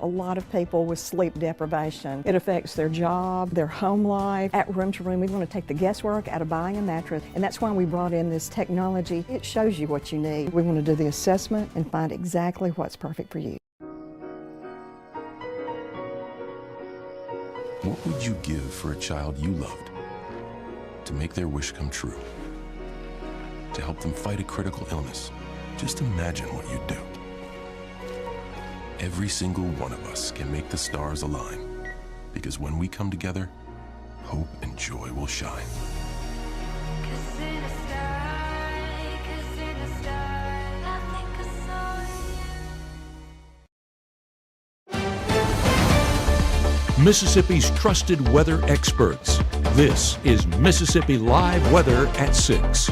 a lot of people with sleep deprivation. It affects their job, their home life. At Room to Room, we want to take the guesswork out of buying a mattress, and that's why we brought in this technology. It shows you what you need. We want to do the assessment and find exactly what's perfect for you. What would you give for a child you loved? To make their wish come true? To help them fight a critical illness? Just imagine what you'd do. Every single one of us can make the stars align, because when we come together, hope and joy will shine. Mississippi's trusted weather experts. This is Mississippi Live Weather at 6.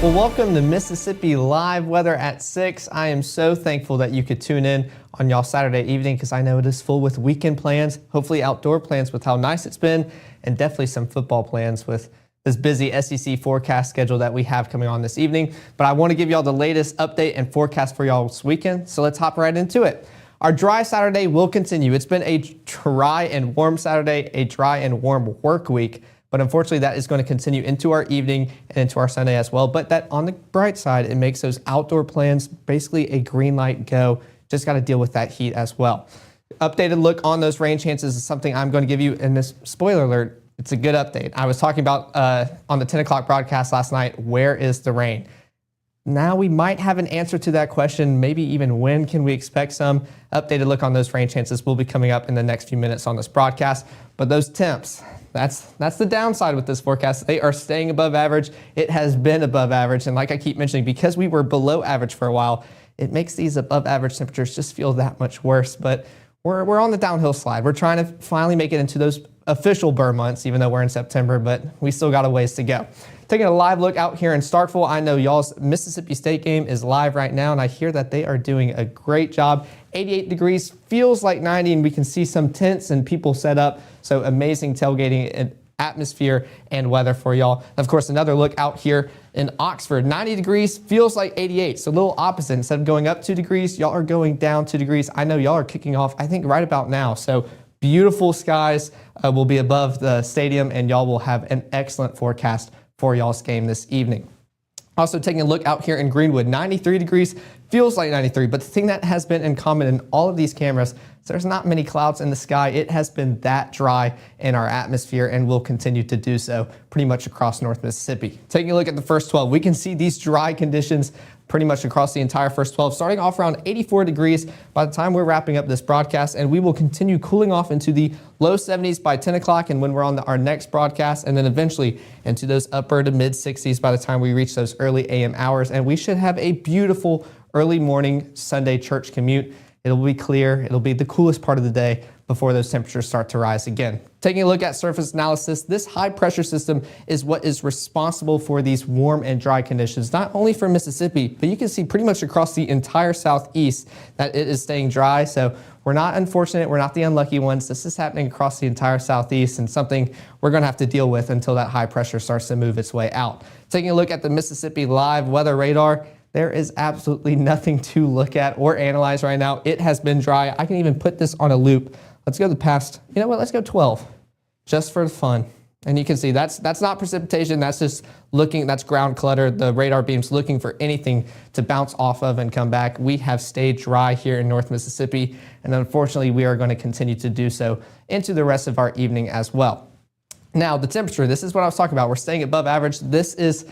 Well, welcome to Mississippi Live Weather at 6. I am so thankful that you could tune in on y'all Saturday evening because I know it is full with weekend plans, hopefully outdoor plans with how nice it's been, and definitely some football plans with this busy SEC forecast schedule that we have coming on this evening. But I want to give y'all the latest update and forecast for y'all's weekend, so let's hop right into it. Our dry Saturday will continue. It's been a dry and warm Saturday, a dry and warm work week. But unfortunately, that is going to continue into our evening and into our Sunday as well. But that on the bright side, it makes those outdoor plans basically a green light go. Just got to deal with that heat as well. Updated look on those rain chances is something I'm going to give you in this spoiler alert. It's a good update. I was talking about on the 10 o'clock broadcast last night, where is the rain? Now we might have an answer to that question, maybe even when can we expect some. Updated look on those rain chances will be coming up in the next few minutes on this broadcast. But those temps, that's the downside with this forecast. They are staying above average. It has been above average. And like I keep mentioning, because we were below average for a while, it makes these above average temperatures just feel that much worse. But we're on the downhill slide. We're trying to finally make it into those official burn months, even though we're in September, but we still got a ways to go. Taking a live look out here in Starkville, I know y'all's Mississippi State game is live right now, and I hear that they are doing a great job. 88 degrees, feels like 90, and we can see some tents and people set up. So amazing tailgating and atmosphere and weather for y'all. Of course, another look out here in Oxford, 90 degrees, feels like 88. So a little opposite. Instead of going up 2 degrees, y'all are going down 2 degrees. I know y'all are kicking off, I think, right about now. So beautiful skies will be above the stadium, and y'all will have an excellent forecast for y'all's game this evening. Also taking a look out here in Greenwood, 93 degrees, feels like 93, but the thing that has been in common in all of these cameras, there's not many clouds in the sky. It has been that dry in our atmosphere and will continue to do so pretty much across North Mississippi. Taking a look at the first 12, we can see these dry conditions pretty much across the entire first 12, starting off around 84 degrees by the time we're wrapping up this broadcast, and we will continue cooling off into the low 70s by 10 o'clock and when we're on our next broadcast, and then eventually into those upper to mid 60s by the time we reach those early AM hours, and we should have a beautiful early morning Sunday church commute. It'll be clear, it'll be the coolest part of the day before those temperatures start to rise again. Taking a look at surface analysis, this high pressure system is what is responsible for these warm and dry conditions, not only for Mississippi, but you can see pretty much across the entire southeast that it is staying dry. So we're not unfortunate, we're not the unlucky ones. This is happening across the entire southeast and something we're gonna have to deal with until that high pressure starts to move its way out. Taking a look at the Mississippi Live Weather Radar, there is absolutely nothing to look at or analyze right now. It has been dry. I can even put this on a loop. Let's go to the past, you know what, let's go 12, just for fun. And you can see that's not precipitation, that's just looking, that's ground clutter. The radar beam's looking for anything to bounce off of and come back. We have stayed dry here in North Mississippi, and unfortunately we are going to continue to do so into the rest of our evening as well. Now the temperature, this is what I was talking about. We're staying above average. This is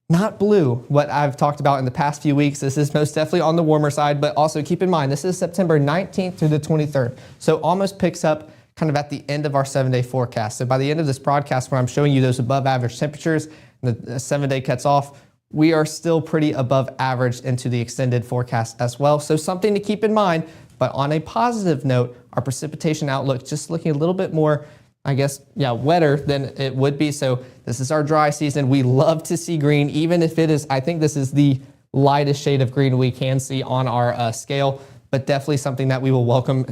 not blue, what I've talked about in the past few weeks. This is most definitely on the warmer side, but also keep in mind, this is September 19th through the 23rd. So almost picks up kind of at the end of our 7-day forecast. So by the end of this broadcast, when I'm showing you those above average temperatures, and the 7-day cuts off, we are still pretty above average into the extended forecast as well. So something to keep in mind, but on a positive note, our precipitation outlook just looking a little bit more, I guess, yeah, wetter than it would be. So this is our dry season. We love to see green, even if it is, I think this is the lightest shade of green we can see on our scale, but definitely something that we will welcome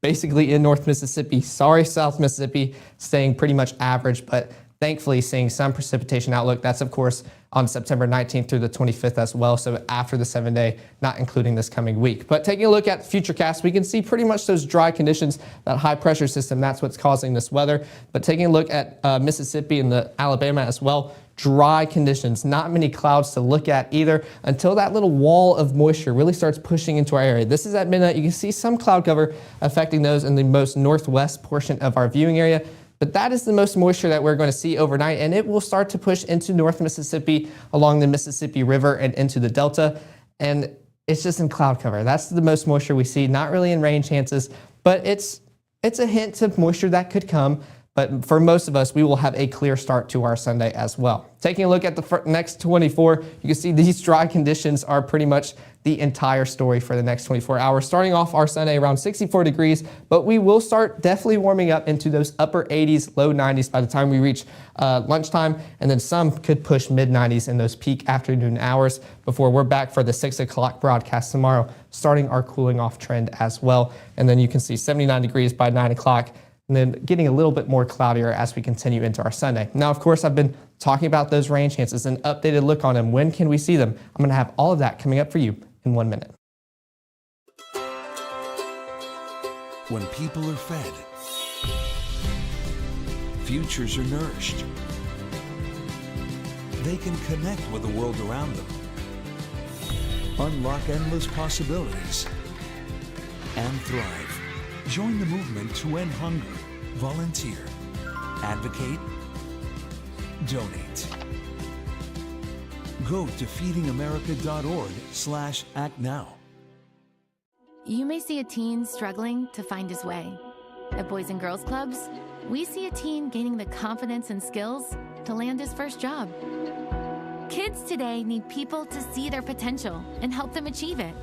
basically in North Mississippi. Sorry, South Mississippi, staying pretty much average, but thankfully seeing some precipitation outlook. That's, of course, on September 19th through the 25th as well, so after the 7-day, not including this coming week. But taking a look at Futurecast, we can see pretty much those dry conditions, that high pressure system, that's what's causing this weather. But taking a look at Mississippi and the Alabama as well, dry conditions, not many clouds to look at either until that little wall of moisture really starts pushing into our area. This is at midnight. You can see some cloud cover affecting those in the most northwest portion of our viewing area. But that is the most moisture that we're going to see overnight, and it will start to push into North Mississippi along the Mississippi River and into the Delta. And it's just in cloud cover. That's the most moisture we see, not really in rain chances, but it's a hint of moisture that could come. But for most of us, we will have a clear start to our Sunday as well. Taking a look at the next 24, you can see these dry conditions are pretty much the entire story for the next 24 hours. Starting off our Sunday around 64 degrees, but we will start definitely warming up into those upper 80s, low 90s by the time we reach lunchtime, and then some could push mid 90s in those peak afternoon hours before we're back for the 6 o'clock broadcast tomorrow, starting our cooling off trend as well. And then you can see 79 degrees by 9 o'clock. And then getting a little bit more cloudier as we continue into our Sunday. Now, of course, I've been talking about those rain chances, an updated look on them. When can we see them? I'm going to have all of that coming up for you in 1 minute. When people are fed, futures are nourished. They can connect with the world around them, unlock endless possibilities, and thrive. Join the movement to end hunger. Volunteer. Advocate. Donate. Go to feedingamerica.org/act now. You may see a teen struggling to find his way. At Boys and Girls Clubs, we see a teen gaining the confidence and skills to land his first job. Kids today need people to see their potential and help them achieve it.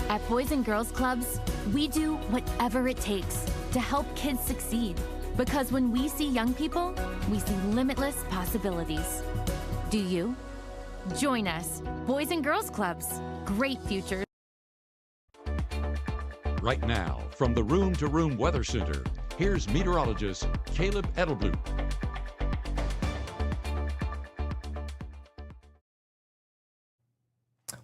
At Boys and Girls Clubs, we do whatever it takes to help kids succeed. Because when we see young people, we see limitless possibilities. Do you? Join us, Boys and Girls Clubs. Great futures. Right now, from the Room to Room Weather Center, here's meteorologist Caleb Edelblut.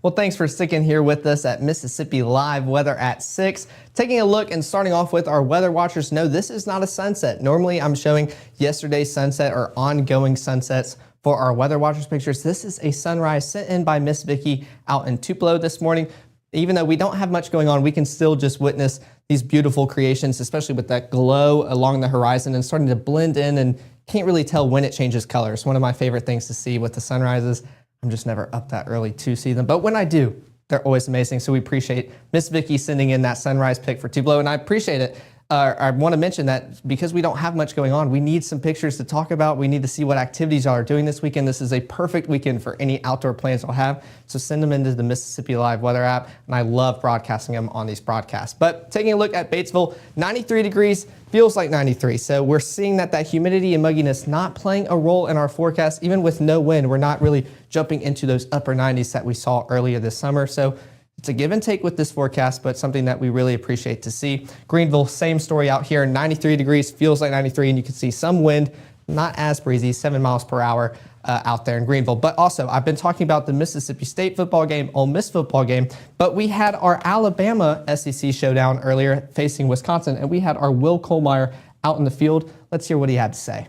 Well, thanks for sticking here with us at Mississippi Live Weather at 6. Taking a look and starting off with our weather watchers. No, this is not a sunset. Normally, I'm showing yesterday's sunset or ongoing sunsets for our weather watchers pictures. This is a sunrise sent in by Miss Vicky out in Tupelo this morning. Even though we don't have much going on, we can still just witness these beautiful creations, especially with that glow along the horizon and starting to blend in, and can't really tell when it changes colors. One of my favorite things to see with the sunrises. I'm just never up that early to see them, but when I do, they're always amazing. So we appreciate Miss Vicky sending in that sunrise pic for Tupelo, and I appreciate it. I want to mention that because we don't have much going on, we need some pictures to talk about. We need to see what activities y'all are doing this weekend. This is a perfect weekend for any outdoor plans you'll have. So send them into the Mississippi Live Weather app, and I love broadcasting them on these broadcasts. But taking a look at Batesville, 93 degrees, feels like 93. So we're seeing that humidity and mugginess not playing a role in our forecast. Even with no wind, we're not really jumping into those upper 90s that we saw earlier this summer. So it's a give and take with this forecast, but something that we really appreciate to see. Greenville, same story out here, 93 degrees, feels like 93, and you can see some wind, not as breezy, 7 miles per hour out there in Greenville. But also, I've been talking about the Mississippi State football game, Ole Miss football game, but we had our Alabama SEC showdown earlier facing Wisconsin, and we had our Will Kohlmeyer out in the field. Let's hear what he had to say.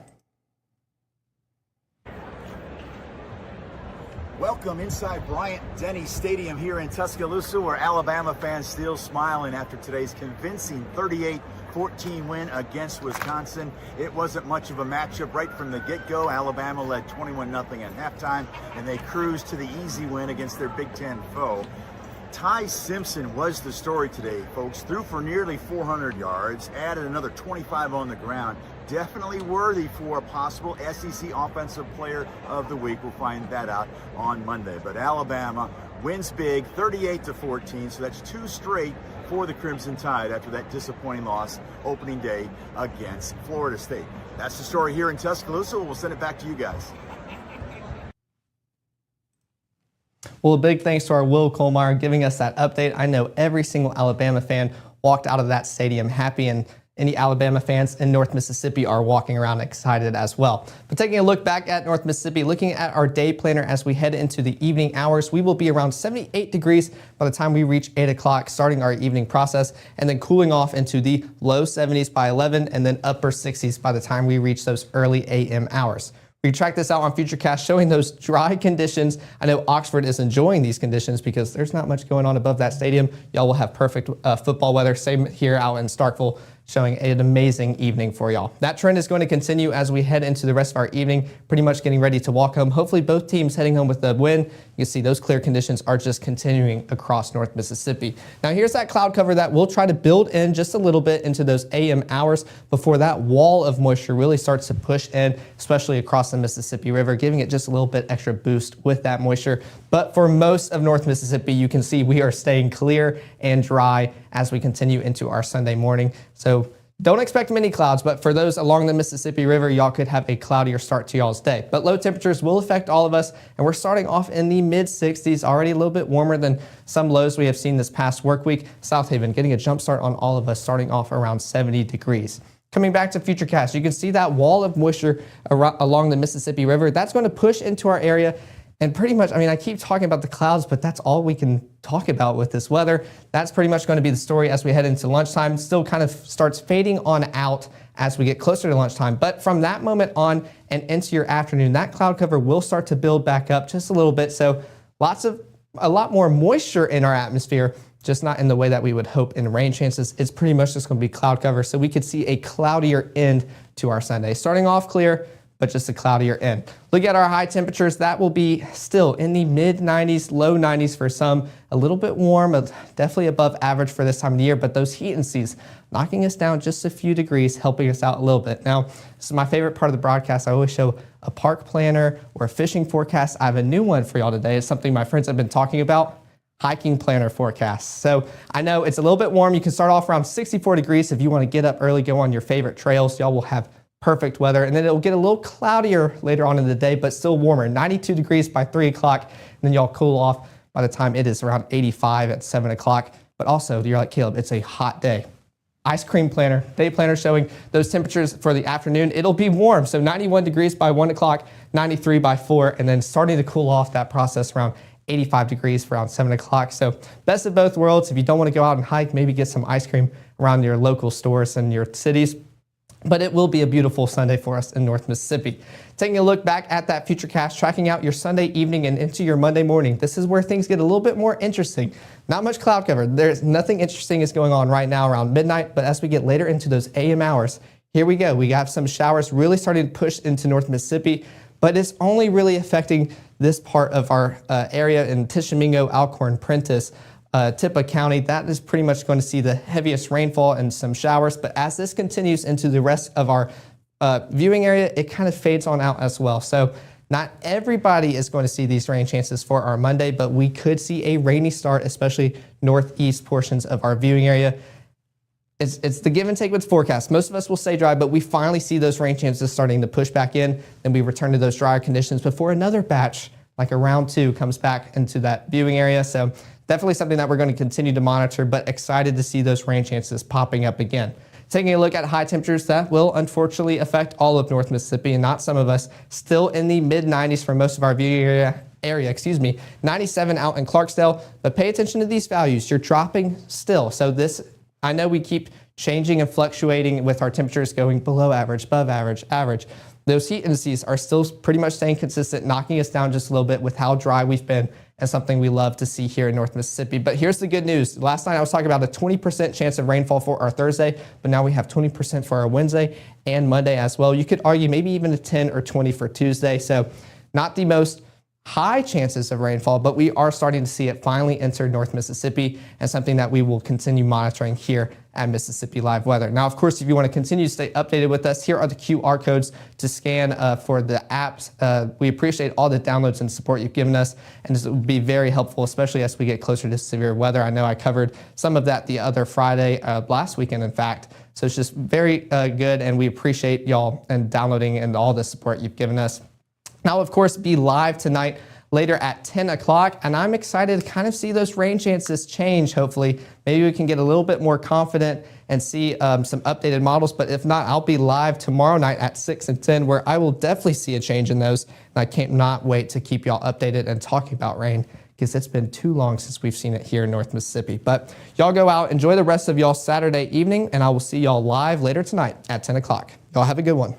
Welcome inside Bryant-Denny Stadium here in Tuscaloosa, where Alabama fans still smiling after today's convincing 38-14 win against Wisconsin. It wasn't much of a matchup right from the get-go. Alabama led 21-0 at halftime, and they cruised to the easy win against their Big Ten foe. Ty Simpson was the story today, folks. Threw for nearly 400 yards, added another 25 on the ground. Definitely worthy for a possible SEC Offensive Player of the Week. We'll find that out on Monday. But Alabama wins big, 38-14, so that's 2 straight for the Crimson Tide after that disappointing loss opening day against Florida State. That's the story here in Tuscaloosa. We'll send it back to you guys. Well, a big thanks to our Will Kohlmeyer giving us that update. I know every single Alabama fan walked out of that stadium happy, and any Alabama fans in North Mississippi are walking around excited as well. But taking a look back at North Mississippi, looking at our day planner as we head into the evening hours, we will be around 78 degrees by the time we reach 8 o'clock, starting our evening process, and then cooling off into the low 70s by 11 and then upper 60s by the time we reach those early AM hours. We track this out on Futurecast, showing those dry conditions. I know Oxford is enjoying these conditions because there's not much going on above that stadium. Y'all will have perfect football weather. Same here out in Starkville, showing an amazing evening for y'all. That trend is going to continue as we head into the rest of our evening, pretty much getting ready to walk home. Hopefully both teams heading home with the win. You see those clear conditions are just continuing across North Mississippi. Now here's that cloud cover that we'll try to build in just a little bit into those AM hours before that wall of moisture really starts to push in, especially across the Mississippi River, giving it just a little bit extra boost with that moisture. But for most of North Mississippi, you can see we are staying clear and dry as we continue into our Sunday morning. So don't expect many clouds, but for those along the Mississippi River, y'all could have a cloudier start to y'all's day. But low temperatures will affect all of us, and we're starting off in the mid 60s, already a little bit warmer than some lows we have seen this past work week. South Haven getting a jump start on all of us, starting off around 70 degrees. Coming back to Futurecast, you can see that wall of moisture along the Mississippi River. That's going to push into our area. And pretty much, I mean, I keep talking about the clouds, but that's all we can talk about with this weather. That's pretty much going to be the story as we head into lunchtime. Still kind of starts fading on out as we get closer to lunchtime. But from that moment on and into your afternoon, that cloud cover will start to build back up just a little bit. So a lot more moisture in our atmosphere, just not in the way that we would hope in rain chances. It's pretty much just going to be cloud cover. So we could see a cloudier end to our Sunday. Starting off clear, but just a cloudier end. Look at our high temperatures. That will be still in the mid 90s, low 90s for some. A little bit warm, definitely above average for this time of the year, but those heat indices knocking us down just a few degrees, helping us out a little bit. Now, this is my favorite part of the broadcast. I always show a park planner or a fishing forecast. I have a new one for y'all today. It's something my friends have been talking about. Hiking planner forecast. So I know it's a little bit warm. You can start off around 64 degrees if you want to get up early, go on your favorite trails. Y'all will have perfect weather, and then it'll get a little cloudier later on in the day, but still warmer. 92 degrees by 3 o'clock, and then y'all cool off by the time it is around 85 at 7 o'clock. But also, you're like, Caleb, it's a hot day. Ice cream planner, day planner showing those temperatures for the afternoon. It'll be warm, so 91 degrees by 1 o'clock, 93 by 4, and then starting to cool off that process around 85 degrees for around 7 o'clock. So best of both worlds. If you don't want to go out and hike, maybe get some ice cream around your local stores and your cities. But it will be a beautiful Sunday for us in North Mississippi. Taking a look back at that Futurecast, tracking out your Sunday evening and into your Monday morning. This is where things get a little bit more interesting. Not much cloud cover. There's nothing interesting is going on right now around midnight, but as we get later into those AM hours, here we go. We got some showers really starting to push into North Mississippi, but it's only really affecting this part of our area in Tishomingo, Alcorn, Prentiss, Tippah County. That is pretty much going to see the heaviest rainfall and some showers. But as this continues into the rest of our viewing area, it kind of fades on out as well. So not everybody is going to see these rain chances for our Monday, but we could see a rainy start, especially northeast portions of our viewing area. It's the give and take with forecast. Most of us will stay dry, but we finally see those rain chances starting to push back in. Then we return to those drier conditions before another batch, like a round 2, comes back into that viewing area. So definitely something that we're going to continue to monitor, but excited to see those rain chances popping up again. Taking a look at high temperatures, that will unfortunately affect all of North Mississippi and not some of us. Still in the mid 90s for most of our viewing area, 97 out in Clarksdale, but pay attention to these values. You're dropping still. So this, I know we keep changing and fluctuating with our temperatures going below average, above average, average. Those heat indices are still pretty much staying consistent, knocking us down just a little bit with how dry we've been, and something we love to see here in North Mississippi. But here's the good news. Last night I was talking about a 20% chance of rainfall for our Thursday, but now we have 20% for our Wednesday and Monday as well. You could argue maybe even a 10 or 20 for Tuesday. So not the most high chances of rainfall, but we are starting to see it finally enter North Mississippi, and something that we will continue monitoring here at Mississippi Live Weather. Now, of course, if you want to continue to stay updated with us, here are the QR codes to scan for the apps. We appreciate all the downloads and support you've given us, and this will be very helpful, especially as we get closer to severe weather. I know I covered some of that the other Friday, last weekend, in fact. So it's just very good, and we appreciate y'all and downloading and all the support you've given us. Now, of course, be live tonight, later at 10 o'clock. And I'm excited to kind of see those rain chances change, hopefully. Maybe we can get a little bit more confident and see some updated models. But if not, I'll be live tomorrow night at 6 and 10, where I will definitely see a change in those. And I can't not wait to keep y'all updated and talking about rain, because it's been too long since we've seen it here in North Mississippi. But y'all go out, enjoy the rest of y'all Saturday evening, and I will see y'all live later tonight at 10 o'clock. Y'all have a good one.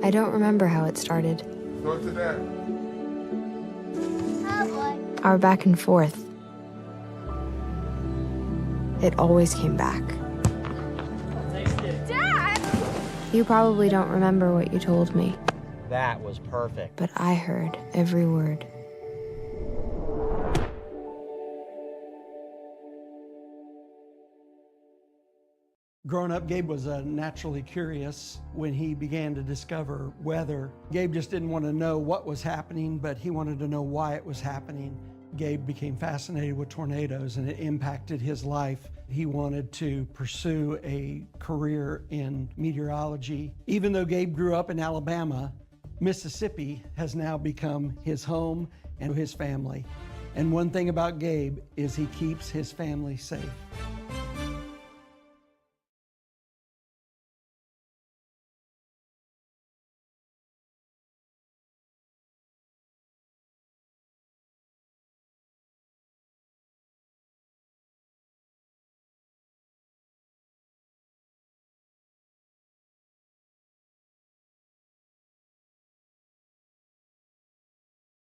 I don't remember how it started. Go to that. Our back and forth. It always came back. Dad! You probably don't remember what you told me, That was perfect. but I heard every word. Growing up, Gabe was naturally curious. When he began to discover weather, Gabe just didn't want to know what was happening, but he wanted to know why it was happening. Gabe became fascinated with tornadoes, and it impacted his life. He wanted to pursue a career in meteorology. Even though Gabe grew up in Alabama, Mississippi has now become his home and his family. And one thing about Gabe is he keeps his family safe.